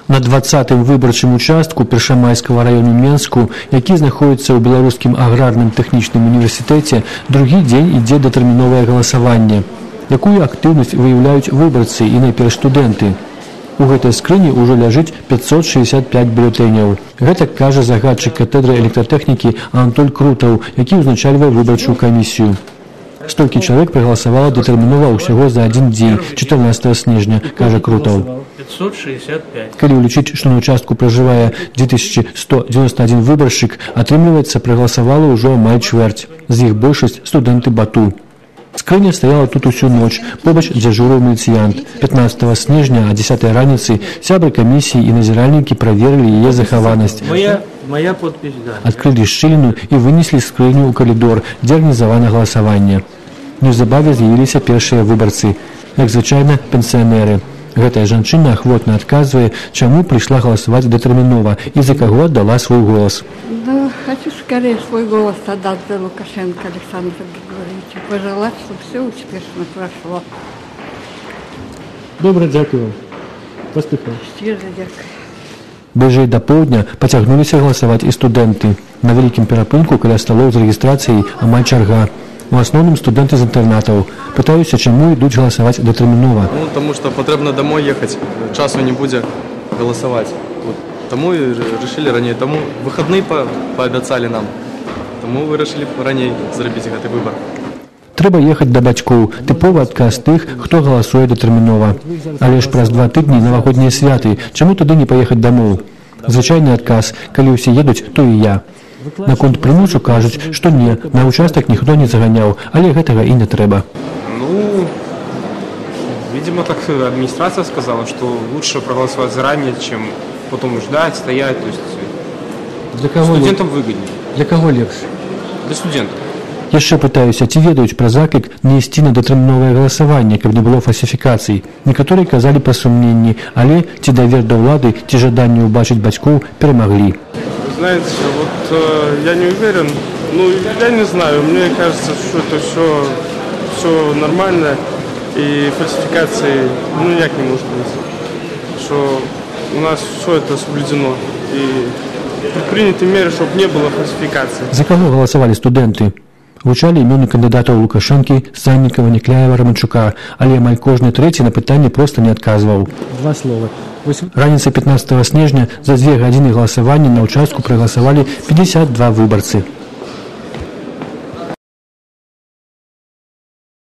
На 20-м выбарчым участку Першамайскага району Менску, які знаходзіцца ў Беларускім аграрным тэхнічным універсітэце, другі дзень ідзе датэрміновае галасаванне. Якую актыўнасць выяўляюць выбарцы і найперш студэнты? У гэтай скрыні ўжо ляжыць 565 бюлетэняў. Гэта кажа загадчык катедры электратэхнікі Анатоль Крутаў, які ўзначальвае выбарчую камісію. Столькі чалавек прагаласавала датэрмінова ўсяго за адзін дзень, 14 снежня, кажа Крутаў. 565. Калі ўлічыць, што на участку пражывае 2191 выбаршчык, атрымліваецца, прагаласавала ўжо амаль чвэрць. З іх большасць студэнты БАТУ. Скрыня стаяла тут усю ноч, побач дзяжурыў міліцыянт. 15 снежня о 10 раніцы сябры камісіі і назіральнікі праверылі яе захаванасць. Моя подпись, да. Адкрылі шчыліну і вынеслі скрыню ў калідор, дзе арганізавана галасаванне. Неўзабаве з'явіліся першыя выбарцы, як звычайна пенсіянеры. Гэтая жанчына ахвотна адказвае, чаму прыйшла галасаваць датэрмінова і за каго аддала свой голас. Да, хочу скорее свой голос отдать за Лукашенко Александра Григорьевича. Пожелать, чтобы все успешно прошло. Добре, дякую. Поспіхаю. Щиро дякую. Бліжэй да поўдня пацягнуліся галасаваць і студэнты. На вялікім перапынку каля сталоў з рэгістрацыяй амаль чарга. У асноўным студэнты з інтэрнатаў. Пытаюся, чаму ідуць галасаваць датэрмінова. Ну, тому что потрібно домой ехать, часу не буде голосовать. Вот. Тому и решили ранее. Тому выходные пообещали нам. Тому вы решили ранее зробити гэты выбор. Трэба ехаць да бацькоў. Тыповы адказ тых, хто галасуе датэрмінова. Але ж праз 2 тыдні навагоднія святы. Чаму тады не паехаць дамоў? Звычайны адказ. Калі ўсе едуць, то і я. Наконт прымусу кажуць, што не, на участак ніхто не заганяў, але гэтага і не трэба. Ну, видимо, так администрация сказала, что лучше проголосовать заранее, чем потом ждать, стоять. То есть для кого студентам выгоднее. Для кого лепш? Для студентов. Яшчэ пытаюся, ці ведаюць пра заклік не ісці на датэрміновае галасаванне, каб не было фальсіфікацый. Некаторыя казалі па сумненні, але ці давер да ўлады, ці жаданне ўбачыць бацькоў перамаглі. Знаете, вот я не уверен, ну я не знаю, мне кажется, что это все нормально и фальсификации ну никак не может быть, что у нас все это соблюдено и предприняты меры, чтобы не было фальсификации. За кого голосовали студенты? Гучалі імёны кандыдатаў Лукашэнкі, Саннікава, Некляева, Романчука, але амаль кожны трэці на пытанне проста не адказваў. Два слова. Раніцай 15 снежня за 2 гадзіны галасавання на участку прагаласавалі 52 выбарцы.